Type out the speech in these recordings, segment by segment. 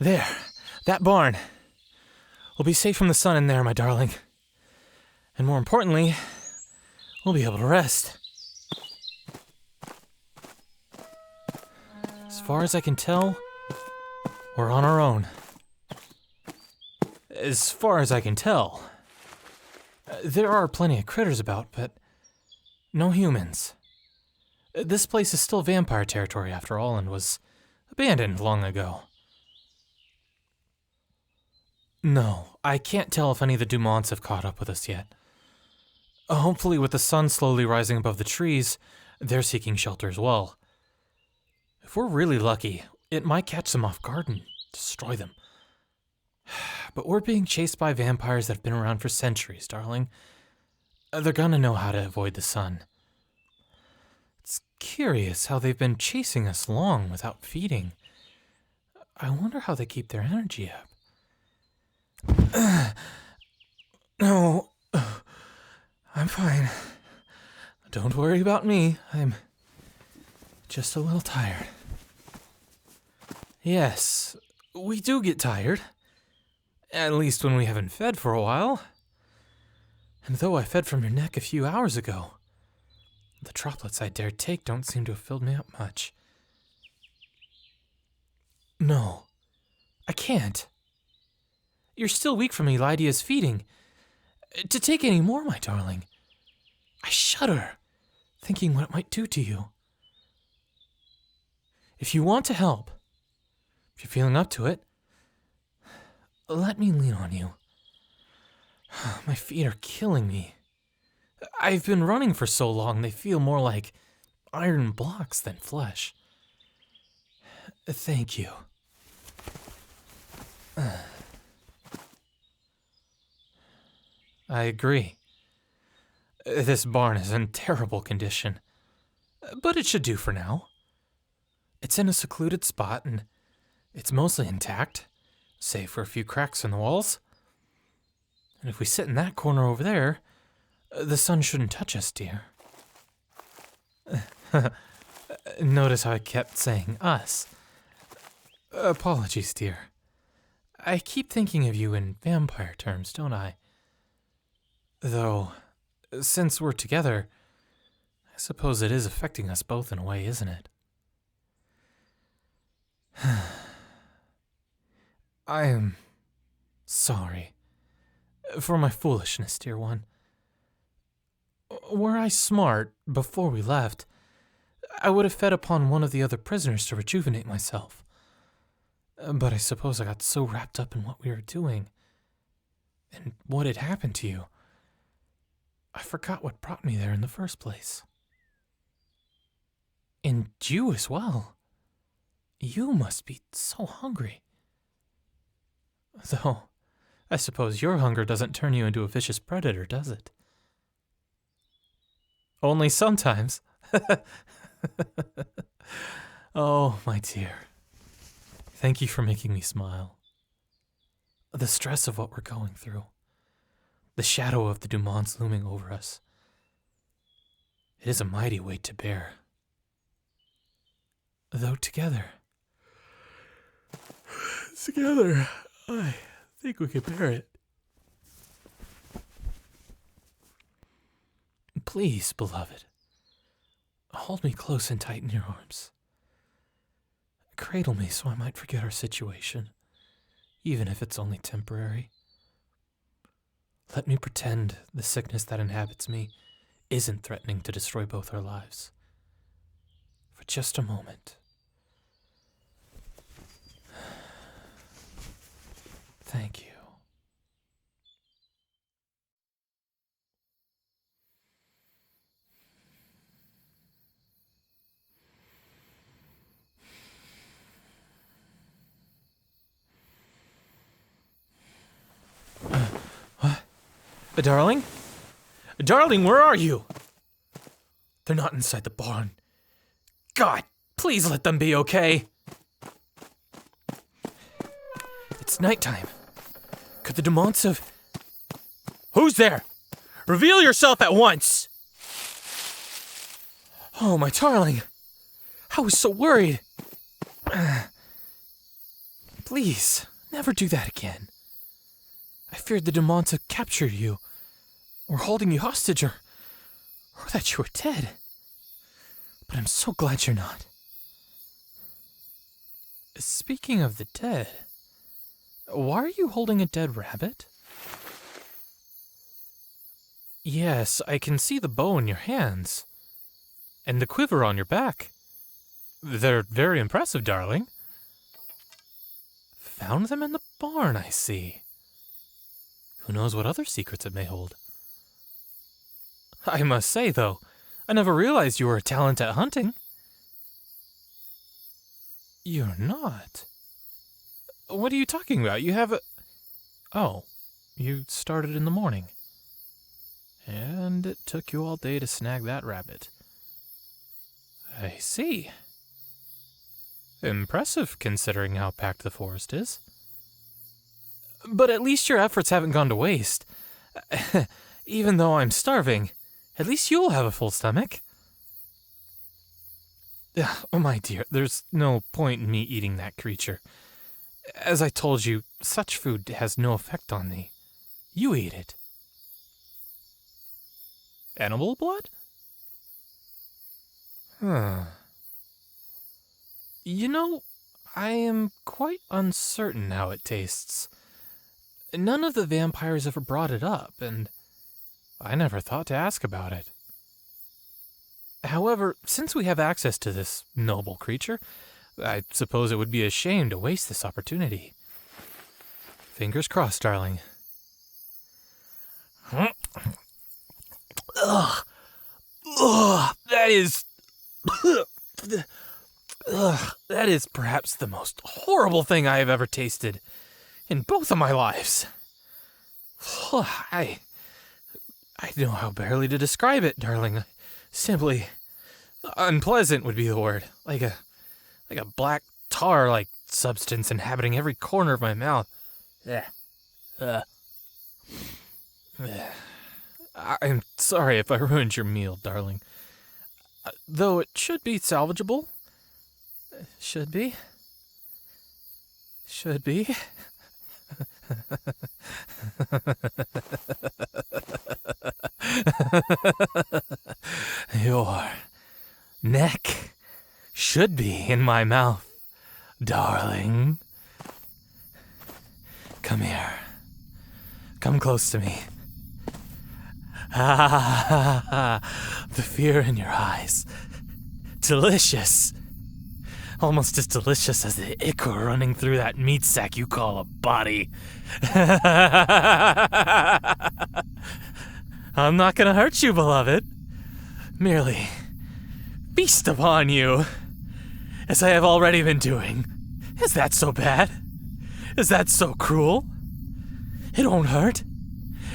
There, that barn. We'll be safe from the sun in there, my darling. And more importantly, we'll be able to rest. As far as I can tell, we're on our own. As far as I can tell. There are plenty of critters about, but no humans. This place is still vampire territory after all and was abandoned long ago. No, I can't tell if any of the Dumonts have caught up with us yet. Hopefully with the sun slowly rising above the trees, they're seeking shelter as well. If we're really lucky, it might catch them off guard and destroy them. But we're being chased by vampires that have been around for centuries, darling. They're gonna know how to avoid the sun. It's curious how they've been chasing us long without feeding. I wonder how they keep their energy up. No, I'm fine. Don't worry about me. I'm just a little tired. Yes, we do get tired. At least when we haven't fed for a while. And though I fed from your neck a few hours ago, the droplets I dared take don't seem to have filled me up much. No, I can't. You're still weak from Elidia's feeding. To take any more, my darling. I shudder, thinking what it might do to you. If you want to help, if you're feeling up to it, let me lean on you. My feet are killing me. I've been running for so long, they feel more like iron blocks than flesh. Thank you. I agree. This barn is in terrible condition, but it should do for now. It's in a secluded spot, and it's mostly intact, save for a few cracks in the walls. And if we sit in that corner over there, the sun shouldn't touch us, dear. Notice how I kept saying us. Apologies, dear. I keep thinking of you in vampire terms, don't I? Though, since we're together, I suppose it is affecting us both in a way, isn't it? I am sorry for my foolishness, dear one. Were I smart before we left, I would have fed upon one of the other prisoners to rejuvenate myself. But I suppose I got so wrapped up in what we were doing and what had happened to you, I forgot what brought me there in the first place. And you as well. You must be so hungry. Though, I suppose your hunger doesn't turn you into a vicious predator, does it? Only sometimes. Oh, my dear. Thank you for making me smile. The stress of what we're going through. The shadow of the Dumonts looming over us. It is a mighty weight to bear. Though together, I think we can bear it. Please, beloved, hold me close and tight in your arms. Cradle me so I might forget our situation, even if it's only temporary. Let me pretend the sickness that inhabits me isn't threatening to destroy both our lives. For just a moment. Thank you. What? Darling? Darling, where are you? They're not inside the barn. God, please let them be okay. It's nighttime. Could the Dumonts have... Who's there? Reveal yourself at once! Oh, my darling. I was so worried. Please, never do that again. I feared the Dumonts had captured you, or holding you hostage, or that you were dead. But I'm so glad you're not. Speaking of the dead, why are you holding a dead rabbit? Yes, I can see the bow in your hands, and the quiver on your back. They're very impressive, darling. Found them in the barn, I see. Who knows what other secrets it may hold? I must say, though, I never realized you were a talent at hunting. You're not? What are you talking about? You have a... Oh, you started in the morning. And it took you all day to snag that rabbit. I see. Impressive, considering how packed the forest is. But at least your efforts haven't gone to waste. Even though I'm starving, at least you'll have a full stomach. Oh, my dear, there's no point in me eating that creature. As I told you, such food has no effect on me. You eat it. Animal blood? Huh. You know, I am quite uncertain how it tastes. None of the vampires ever brought it up, and I never thought to ask about it. However, since we have access to this noble creature, I suppose it would be a shame to waste this opportunity. Fingers crossed, darling. Ugh. Ugh. That is... Ugh. That is perhaps the most horrible thing I have ever tasted in both of my lives. I know how barely to describe it, darling. Simply unpleasant would be the word. Like a black tar-like substance inhabiting every corner of my mouth. I'm sorry if I ruined your meal, darling. Though it should be salvageable. Should be. Should be. Your neck should be in my mouth, darling. Come here. Come close to me. Ah, the fear in your eyes. Delicious. Almost as delicious as the ichor running through that meat sack you call a body. I'm not gonna hurt you, beloved. Merely feast upon you, as I have already been doing. Is that so bad? Is that so cruel? It won't hurt.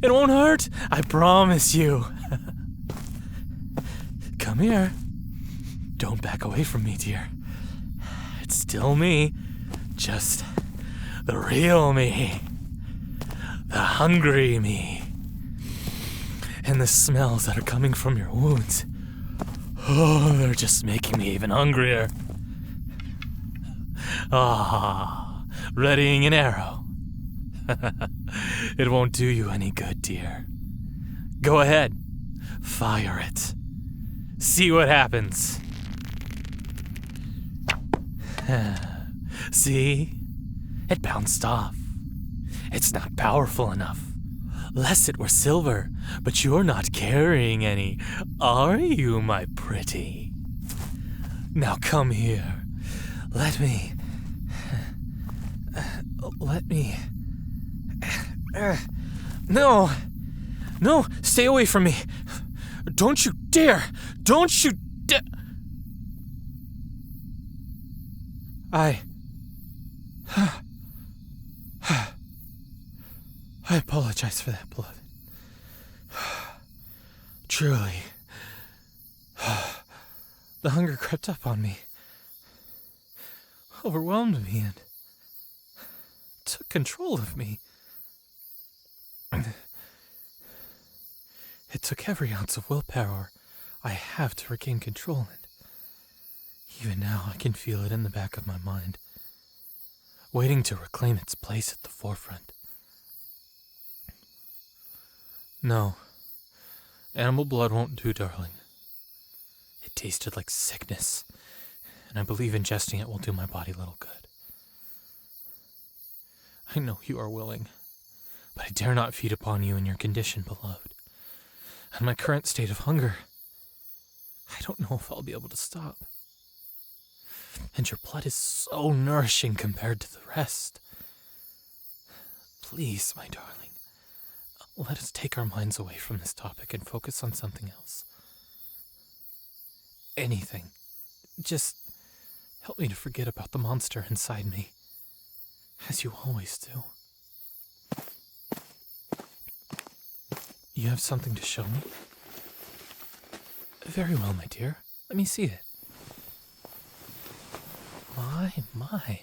It won't hurt, I promise you. Come here. Don't back away from me, dear. It's still me. Just the real me. The hungry me. And the smells that are coming from your wounds. Oh, they're just making me even hungrier. Ah, readying an arrow. It won't do you any good, dear. Go ahead. Fire it. See what happens. See? It bounced off. It's not powerful enough. Lest it were silver, but you're not carrying any, are you, my pretty? Now come here. Let me... No! No! Stay away from me! Don't you dare! Don't you dare! I apologize for that, beloved. Truly. The hunger crept up on me, overwhelmed me, and took control of me. It took every ounce of willpower I have to regain control, and even now I can feel it in the back of my mind. waiting to reclaim its place at the forefront. No, animal blood won't do, darling. It tasted like sickness, and I believe ingesting it will do my body little good. I know you are willing, but I dare not feed upon you in your condition, beloved. And my current state of hunger, I don't know if I'll be able to stop. And your blood is so nourishing compared to the rest. Please, my darling, let us take our minds away from this topic and focus on something else. Anything. Just help me to forget about the monster inside me, as you always do. You have something to show me? Very well, my dear. Let me see it. My.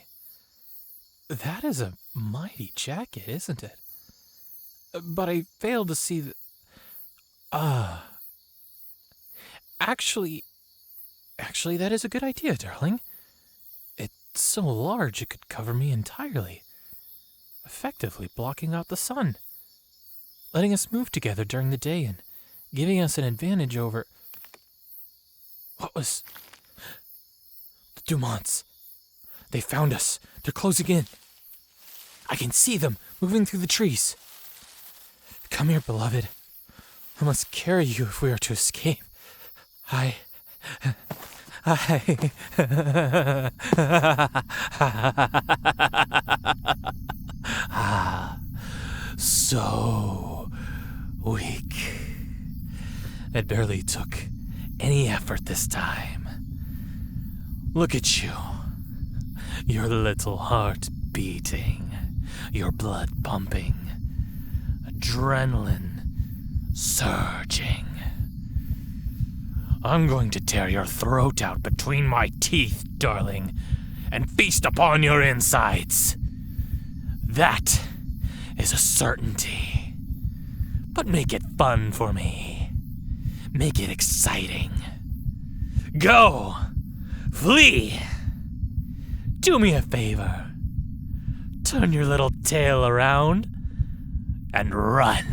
That is a mighty jacket, isn't it? But I fail to see the... Actually, that is a good idea, darling. It's so large it could cover me entirely, effectively blocking out the sun, letting us move together during the day and giving us an advantage over... What was... The Dumonts. They found us. They're closing in. I can see them moving through the trees. Come here, beloved. I must carry you if we are to escape. So weak. It barely took any effort this time. Look at you. Your little heart beating. Your blood pumping. Adrenaline surging. I'm going to tear your throat out between my teeth, darling, and feast upon your insides. That is a certainty. But make it fun for me. Make it exciting. Go! Flee! Do me a favor. Turn your little tail around and run.